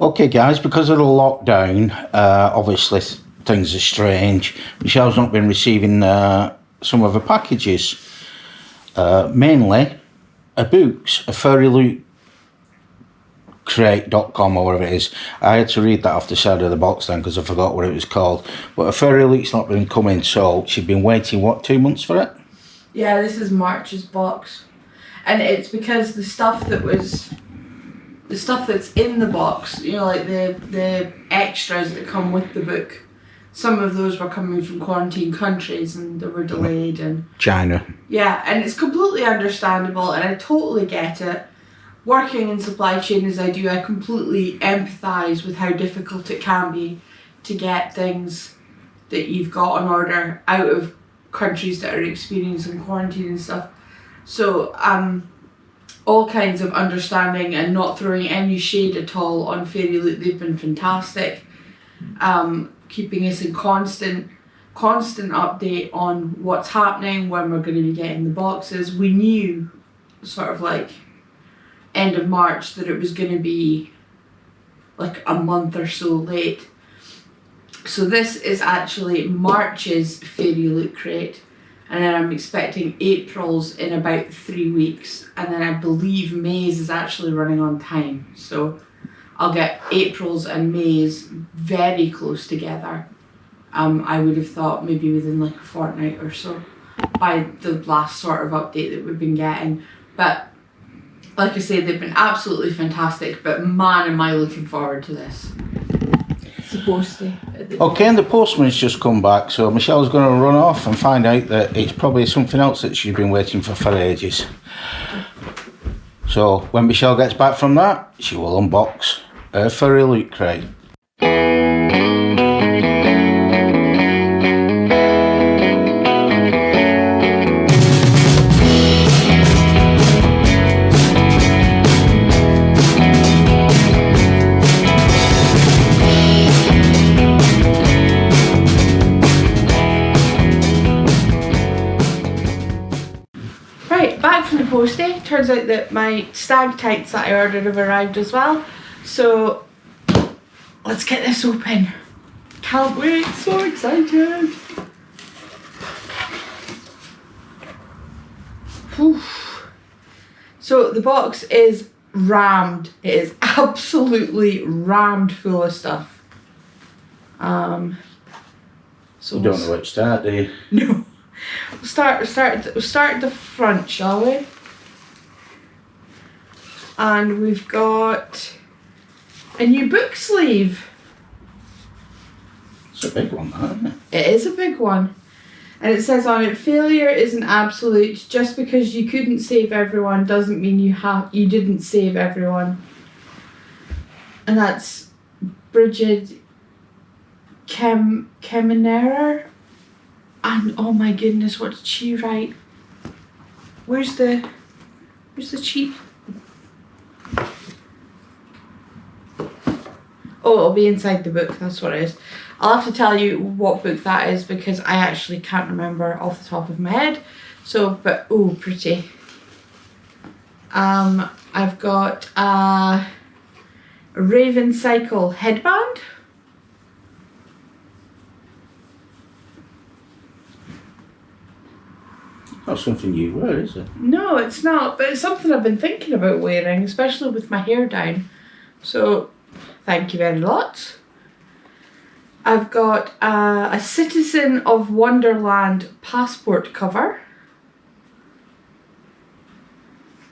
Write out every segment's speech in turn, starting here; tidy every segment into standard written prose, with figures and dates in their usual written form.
Okay guys, because of the lockdown, obviously things are strange. Michelle's not been receiving some of her packages. Mainly her books, a fairylootcrate.com or whatever it is. I had to read that off the side of the box then because I forgot what it was called. But a Fairy Loot's not been coming, so she'd been waiting, what, 2 months for it? Yeah, this is March's box. And it's because the stuff that's in the box, you know, like the extras that come with the book, some of those were coming from quarantine countries and they were delayed. And China. yeah, and it's completely understandable and I totally get it. Working in supply chain as I do, I completely empathise with how difficult it can be to get things that you've got on order out of countries that are experiencing quarantine and stuff. So all kinds of understanding and not throwing any shade at all on Fairy Loot. They've been fantastic, keeping us in constant update on what's happening, when we're going to be getting the boxes. We knew sort of like end of March that it was going to be like a month or so late. So this is actually March's Fairy Loot crate, and then I'm expecting April's in about 3 weeks, and then I believe May's is actually running on time, so I'll get April's and May's very close together. I would have thought maybe within like a fortnight or so by the last sort of update that we've been getting. But like I say, they've been absolutely fantastic, but man am I looking forward to this. Supposed to. Okay, and the postman's just come back, so Michelle's going to run off and find out that it's probably something else that she's been waiting for ages. So when Michelle gets back from that, she will unbox her Fairy Loot crate. Back from the postie, turns out that my stag tights that I ordered have arrived as well. So let's get this open. Can't wait, so excited. Whew. So the box is rammed. It is absolutely rammed full of stuff. So You don't know where to start, do you? No. We'll start at the front, shall we? And we've got a new book sleeve. It's a big one, isn't it? It is a big one. And it says on it, failure isn't absolute. Just because you couldn't save everyone doesn't mean you didn't save everyone. And that's Bridget Kemenera. And oh my goodness, what did she write? Where's the cheat? Oh, it'll be inside the book, that's what it is. I'll have to tell you what book that is because I actually can't remember off the top of my head. So, but oh, pretty. I've got a Raven Cycle headband. Not something you wear, is it? No, it's not, but it's something I've been thinking about wearing, especially with my hair down. So, thank you very much. I've got a Citizen of Wonderland passport cover,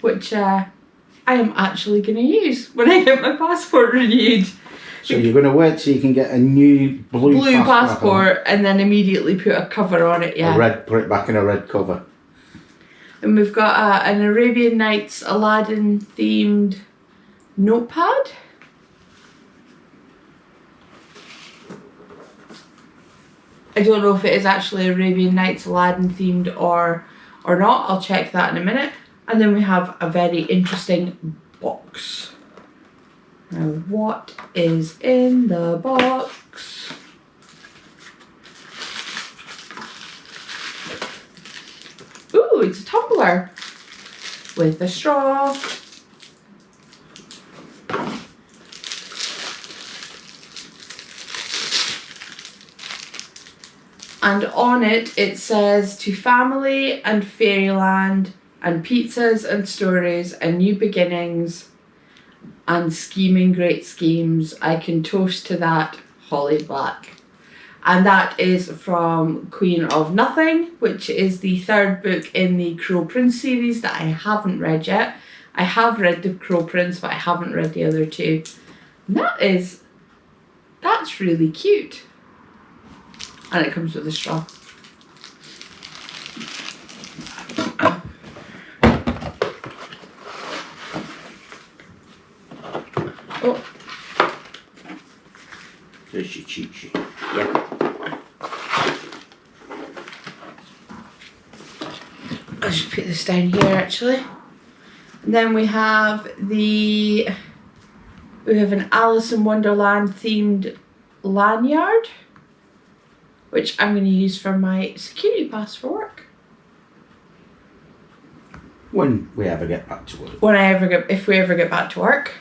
which I am actually going to use when I get my passport renewed. So you're going to wait till you can get a new blue passport and then immediately put a cover on it, yeah. Put it back in a red cover. And we've got an Arabian Nights Aladdin themed notepad. I don't know if it is actually Arabian Nights Aladdin themed or not. I'll check that in a minute. And then we have a very interesting box. Now, what is in the box? Ooh, it's a tumbler with a straw. And on it, it says, to family and fairyland and pizzas and stories and new beginnings and scheming great schemes, I can toast to that, Holly Black. And that is from Queen of Nothing, which is the third book in the Cruel Prince series that I haven't read yet. I have read the Cruel Prince, but I haven't read the other two. And that's really cute. And it comes with a straw. Oh. There's your cheat sheet. Yeah. I'll just put this down here actually. And then we have an Alice in Wonderland themed lanyard, which I'm going to use for my security pass for work. When we ever get back to work. If we ever get back to work.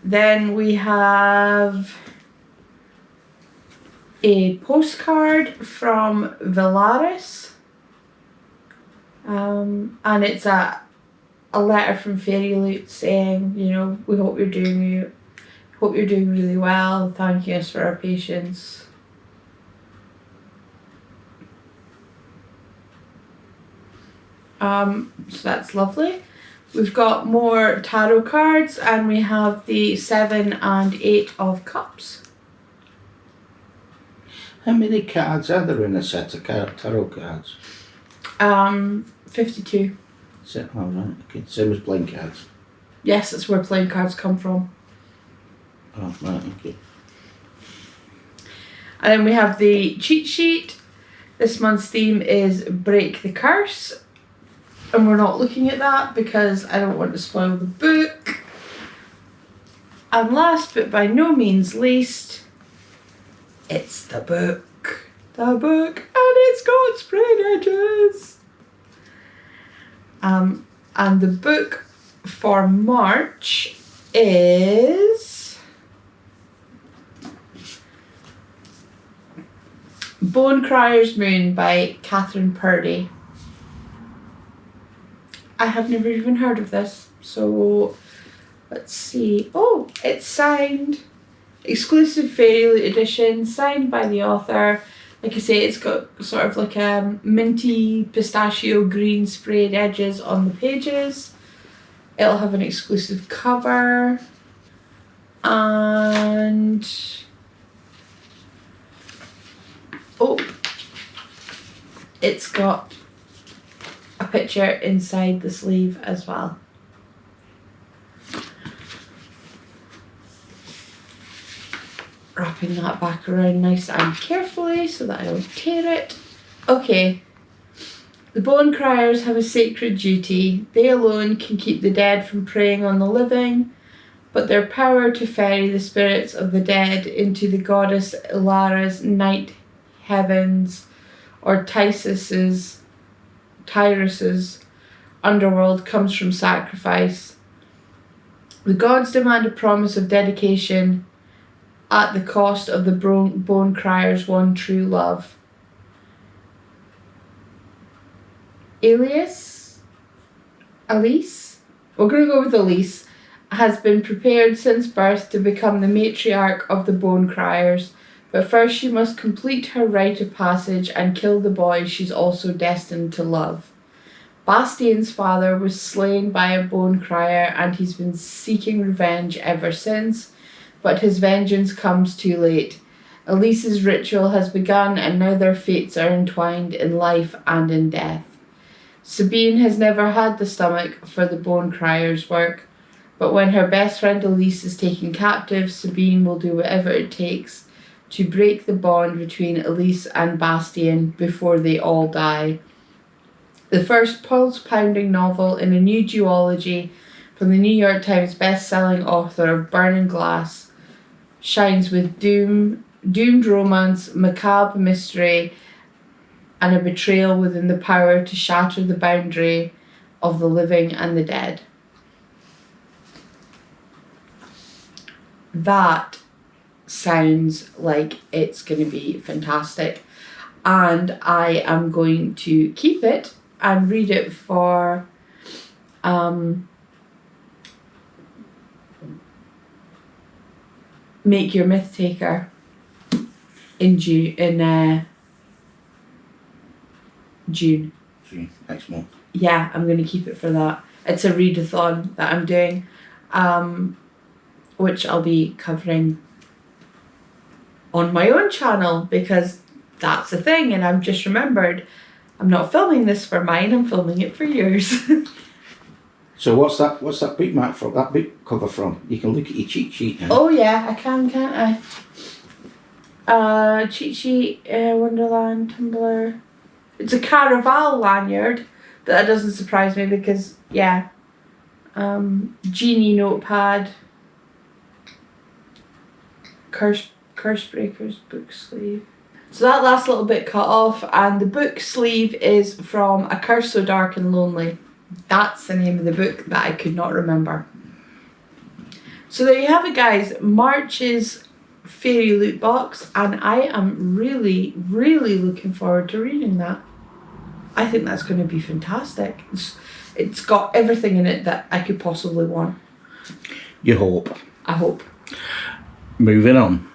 Then we have a postcard from Valaris. And it's a letter from Fairy Loot saying, you know, we hope you're doing really well, thanking us for our patience. So that's lovely. We've got more tarot cards, and we have the 7 and 8 of Cups. How many cards are there in a set of tarot cards? 52. Is it? Oh, right. Okay. Same as playing cards. Yes, that's where playing cards come from. Oh, right. Okay. And then we have the cheat sheet. This month's theme is Break the Curse. And we're not looking at that because I don't want to spoil the book. And last but by no means least, it's the book. The book, and it's got sprayed edges. And the book for March is Bone Crier's Moon by Catherine Purdy. I have never even heard of this, so let's see. Oh, it's signed. Exclusive Fairy Loot edition, signed by the author. Like I say, it's got sort of like a minty pistachio green sprayed edges on the pages. It'll have an exclusive cover. And oh, it's got a picture inside the sleeve as well. Wrapping that back around nice and carefully so that I don't tear it. Okay. The Bone Criers have a sacred duty. They alone can keep the dead from preying on the living, but their power to ferry the spirits of the dead into the goddess Ilara's night heavens or Tyrus's underworld comes from sacrifice. The gods demand a promise of dedication at the cost of the Bone Crier's one true love. Alice, we're going to go with Elise, has been prepared since birth to become the matriarch of the Bone Criers, but first she must complete her rite of passage and kill the boy she's also destined to love. Bastian's father was slain by a Bone Crier and he's been seeking revenge ever since, but his vengeance comes too late. Elise's ritual has begun and now their fates are entwined in life and in death. Sabine has never had the stomach for the Bone Crier's work, but when her best friend Elise is taken captive, Sabine will do whatever it takes to break the bond between Elise and Bastian before they all die. The first pulse-pounding novel in a new duology from the New York Times best-selling author of Burning Glass shines with doomed romance, macabre mystery, and a betrayal within the power to shatter the boundary of the living and the dead. That sounds like it's going to be fantastic. and I am going to keep it and read it for Make Your Myth Taker in June. June, next month. Yeah, I'm going to keep it for that. It's a readathon that I'm doing, which I'll be covering on my own channel, because that's the thing, and I've just remembered I'm not filming this for mine, I'm filming it for yours. So what's that book mark from? That book cover from? You can look at your cheat sheet now. Oh yeah, I can, can't I? Cheat sheet, Wonderland, Tumblr. It's a Caraval lanyard, but that doesn't surprise me because, yeah. Genie notepad. Curse Breakers book sleeve. So that last little bit cut off, and the book sleeve is from A Curse So Dark and Lonely. That's the name of the book that I could not remember. So there you have it, guys. March's Fairy loot box, and I am really, really looking forward to reading that. I think that's going to be fantastic. It's got everything in it that I could possibly want. You hope. I hope. Moving on.